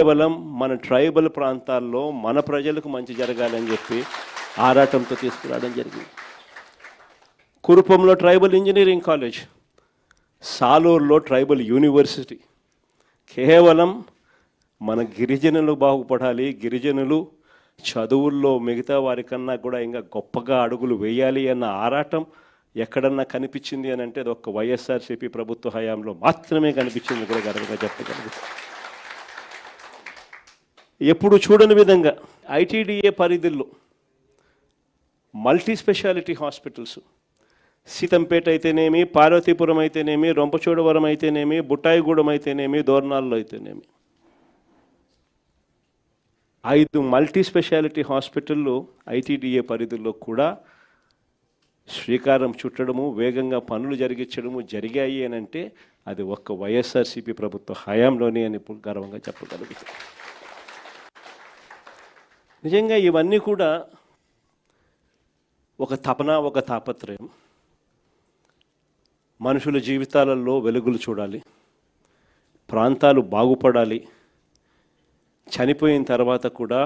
కేవలం మన ట్రైబల్ ప్రాంతాల్లో మన ప్రజలకు మంచి జరగాలని చెప్పి ఆరాటంతో తీసుకురావడం జరిగింది. కురుపంలో ట్రైబల్ ఇంజనీరింగ్ కాలేజ్, సాలూరులో ట్రైబల్ యూనివర్సిటీ. కేవలం మన గిరిజనులు బాగుపడాలి, గిరిజనులు చదువుల్లో మిగతా వారికన్నా కూడా ఇంకా గొప్పగా అడుగులు వేయాలి అన్న ఆరాటం ఎక్కడన్నా కనిపించింది అని అంటే అది ఒక్క వైఎస్ఆర్సీపీ ప్రభుత్వ హయాంలో మాత్రమే కనిపించింది కూడా గర్వంగా చెప్పగలదు. ఎప్పుడు చూడని విధంగా ఐటీడీఏ పరిధిలో మల్టీ స్పెషాలిటీ హాస్పిటల్స్, సీతంపేట అయితేనేమి, పార్వతీపురం అయితేనేమి, రొంపచోడవరం అయితేనేమి, బుట్టాయిగూడెం అయితేనేమి, దోర్నాల్లో అయితేనేమి 5 మల్టీ స్పెషాలిటీ హాస్పిటళ్ళు ఐటీడీఏ పరిధిలో కూడా శ్రీకారం చుట్టడము, వేగంగా పనులు జరిగించడము జరిగాయి అని అంటే అది ఒక్క వైఎస్ఆర్సీపీ ప్రభుత్వ హయాంలోనే అని గర్వంగా చెప్పగలుగుతాం. నిజంగా ఇవన్నీ కూడా ఒక తపన, ఒక తాపత్రయం. మనుషుల జీవితాలలో వెలుగులు చూడాలి, ప్రాంతాలు బాగుపడాలి, చనిపోయిన తర్వాత కూడా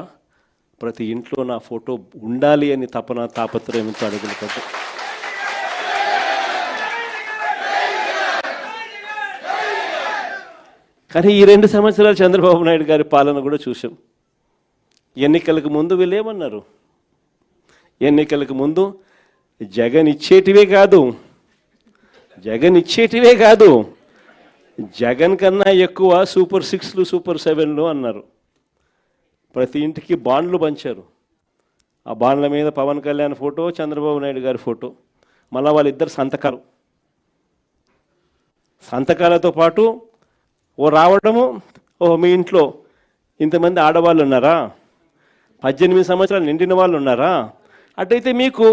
ప్రతి ఇంట్లో నా ఫోటో ఉండాలి అని తపన, తాపత్రయంతో అడుగులు పడ్డా. కానీ ఈ 2 సంవత్సరాలు చంద్రబాబు నాయుడు గారి పాలన కూడా చూసాం. ఎన్నికలకు ముందు వీళ్ళు ఏమన్నారు? ఎన్నికలకు ముందు జగన్ ఇచ్చేటివే కాదు, జగన్ కన్నా ఎక్కువ సూపర్ 6లు, సూపర్ 7లు అన్నారు. ప్రతి ఇంటికి బాండ్లు పంచారు. ఆ బాండ్ల మీద పవన్ కళ్యాణ్ ఫోటో, చంద్రబాబు నాయుడు గారి ఫోటో, మళ్ళీ వాళ్ళిద్దరు సంతకాలతో పాటు రావడము, మీ ఇంట్లో ఇంతమంది ఆడవాళ్ళు ఉన్నారా, 18 సంవత్సరాలు నిండిన వాళ్ళు ఉన్నారా, అటైతే మీకు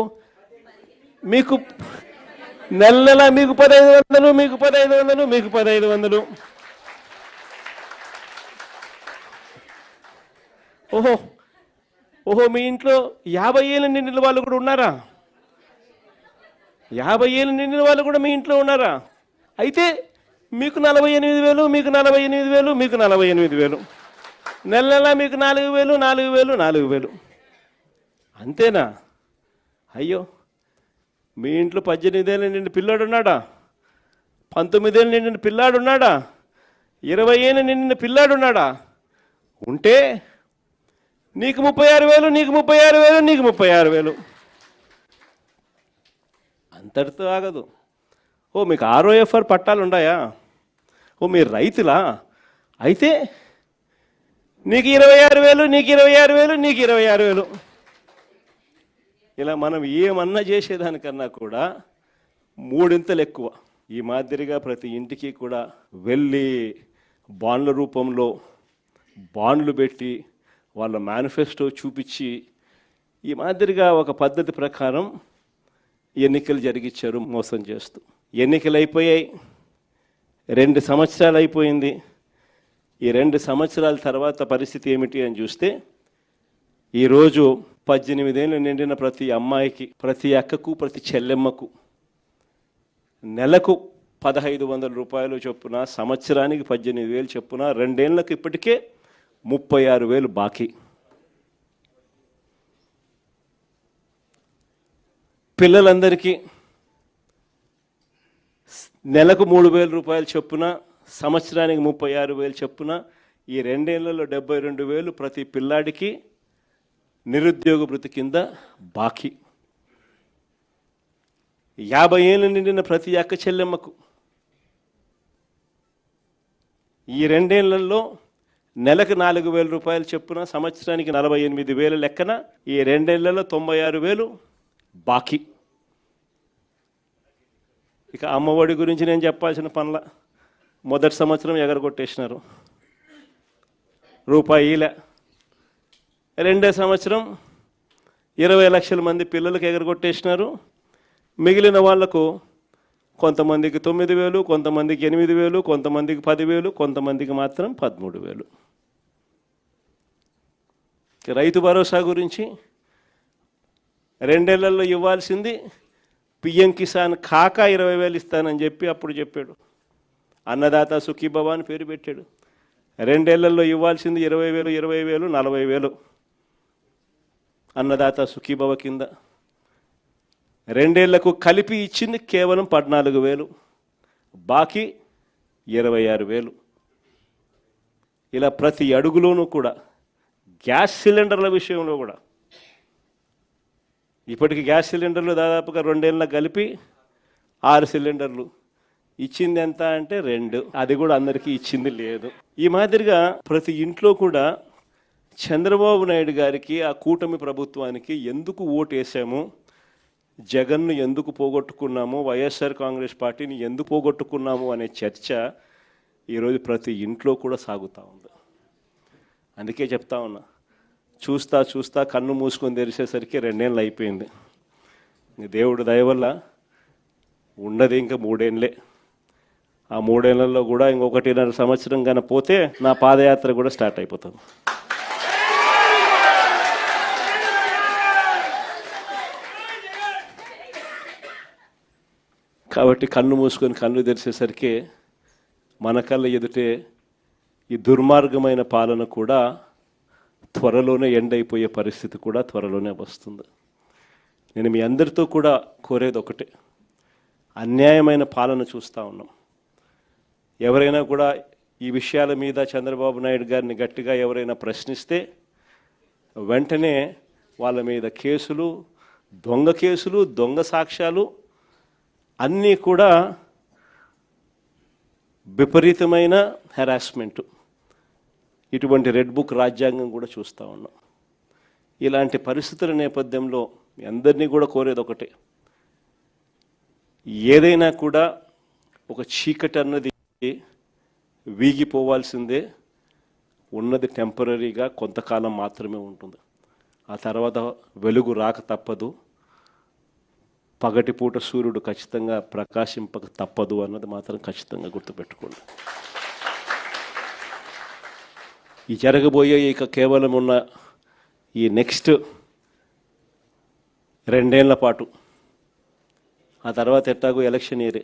నెల మీకు 1500 ఓహో మీ ఇంట్లో 50 ఏళ్ళు నిండిన వాళ్ళు కూడా ఉన్నారా? 50 ఏళ్ళు నిండిన వాళ్ళు కూడా మీ ఇంట్లో ఉన్నారా? అయితే మీకు 48,000, మీకు 48,000, మీకు 48,000, నెల మీకు 4,000. అంతేనా? అయ్యో, మీ ఇంట్లో 18 ఏళ్ళు నిండిన పిల్లాడు ఉన్నాడా? 19 ఏళ్ళు నిండిన పిల్లాడు ఉన్నాడా? 20 ఏళ్ళు నిండిన పిల్లాడు ఉన్నాడా? ఉంటే నీకు 36,000. అంతటితో ఆగదు. మీకు ROFR పట్టాలు ఉన్నాయా? మీరు రైతులా? అయితే నీకు 26,000. ఇలా మనం ఏమన్నా చేసేదానికన్నా కూడా 3 ఎక్కువ. ఈ మాదిరిగా ప్రతి ఇంటికి కూడా వెళ్ళి బాండ్ల రూపంలో బాండ్లు పెట్టి వాళ్ళ మేనిఫెస్టో చూపించి ఈ మాదిరిగా ఒక పద్ధతి ప్రకారం ఎన్నికలు జరిగించారు మోసం చేస్తూ. ఎన్నికలు అయిపోయాయి, 2 సంవత్సరాలు అయిపోయింది. ఈ 2 సంవత్సరాల తర్వాత పరిస్థితి ఏమిటి అని చూస్తే ఈరోజు 18 ఏళ్ళు నిండిన ప్రతి అమ్మాయికి, ప్రతి అక్కకు, ప్రతి చెల్లెమ్మకు నెలకు 1,500 రూపాయలు చొప్పున, సంవత్సరానికి 18,000 చొప్పున, 2 ఏళ్ళకు ఇప్పటికే 36,000 బాకీ. పిల్లలందరికీ నెలకు 3,000 రూపాయలు చొప్పున, సంవత్సరానికి 36,000 చొప్పున, ఈ 2 ఏళ్లలో 72,000 ప్రతి పిల్లాడికి నిరుద్యోగ భృతి కింద బాకీ. 50 ఏళ్ళు నిండిన ప్రతి అక్క చెల్లెమ్మకు ఈ 2 ఏళ్లలో నెలకు 4,000 రూపాయలు చొప్పున, సంవత్సరానికి 48,000 లెక్కన ఈ 2 ఏళ్లలో 96,000 బాకీ. ఇక అమ్మఒడి గురించి నేను చెప్పాల్సిన పనుల. మొదటి సంవత్సరం ఎగరగొట్టేసినారు, రూపాయిలే. 2వ సంవత్సరం 20 లక్షల మంది పిల్లలకు ఎగరగొట్టేసినారు. మిగిలిన వాళ్లకు కొంతమందికి 9,000, కొంతమందికి 8,000, కొంతమందికి 10,000, కొంతమందికి మాత్రం 13,000. రైతు భరోసా గురించి 2 ఏళ్లలో ఇవ్వాల్సింది పిఎం కిసాన్ కాక 20,000 ఇస్తానని చెప్పి అప్పుడు చెప్పాడు. అన్నదాత సుఖీభవ అని పేరు పెట్టాడు. 2 ఏళ్లలో ఇవ్వాల్సింది 20,000, 20,000, 40,000 అన్నదాత సుఖీభవ కింద. 2 ఏళ్లకు కలిపి ఇచ్చింది కేవలం 14,000, బాకీ 26,000. ఇలా ప్రతి అడుగులోనూ కూడా గ్యాస్ సిలిండర్ల విషయంలో కూడా ఇప్పటికి గ్యాస్ సిలిండర్లు దాదాపుగా 2 ఏళ్ళకు కలిపి 6 సిలిండర్లు. ఇచ్చింది ఎంత అంటే 2, అది కూడా అందరికీ ఇచ్చింది లేదు. ఈ మాదిరిగా ప్రతి ఇంట్లో కూడా చంద్రబాబు నాయుడు గారికి, ఆ కూటమి ప్రభుత్వానికి ఎందుకు ఓటేసాము, జగన్ను ఎందుకు పోగొట్టుకున్నాము, వైఎస్ఆర్ కాంగ్రెస్ పార్టీని ఎందుకు పోగొట్టుకున్నాము అనే చర్చ ఈరోజు ప్రతి ఇంట్లో కూడా సాగుతూ ఉంది. అందుకే చెప్తా ఉన్నా, చూస్తా చూస్తా కన్ను మూసుకొని తెరిచేసరికి 2 ఏళ్ళు అయిపోయింది. దేవుడు దయ వల్ల ఉన్నది ఇంకా 3 ఏళ్ళే. ఆ 3 ఏళ్లలో కూడా ఇంకొకటిన్నర సంవత్సరం కన్నా పోతే నా పాదయాత్ర కూడా స్టార్ట్ అయిపోతుంది. కాబట్టి కన్ను మూసుకొని కన్ను తెరిచేసరికి మన కళ్ళ ఎదుటే ఈ దుర్మార్గమైన పాలన కూడా త్వరలోనే ఎండ్ అయిపోయే పరిస్థితి కూడా త్వరలోనే వస్తుంది. నేను మీ అందరితో కూడా కోరేది ఒకటే, అన్యాయమైన పాలన చూస్తూ ఉన్నాం. ఎవరైనా కూడా ఈ విషయాల మీద చంద్రబాబు నాయుడు గారిని గట్టిగా ఎవరైనా ప్రశ్నిస్తే వెంటనే వాళ్ళ మీద కేసులు, దొంగ కేసులు, దొంగ సాక్ష్యాలు అన్నీ కూడా విపరీతమైన హెరాస్మెంటు, ఇటువంటి రెడ్ బుక్ రాజ్యాంగం కూడా చూస్తూ ఉన్నాం. ఇలాంటి పరిస్థితుల నేపథ్యంలో మీ అందరినీ కూడా కోరేది ఒకటే, ఏదైనా కూడా ఒక చీకటి అన్నది వీగిపోవాల్సిందే. ఉన్నది టెంపరీగా కొంతకాలం మాత్రమే ఉంటుంది. ఆ తర్వాత వెలుగు రాక తప్పదు, పగటిపూట సూర్యుడు ఖచ్చితంగా ప్రకాశింపక తప్పదు అన్నది మాత్రం ఖచ్చితంగా గుర్తుపెట్టుకోండి. ఈ జరగబోయే ఇక కేవలం ఉన్న ఈ నెక్స్ట్ 2 ఏళ్ల పాటు, ఆ తర్వాత ఎట్టాగో ఎలక్షన్ ఇయరే,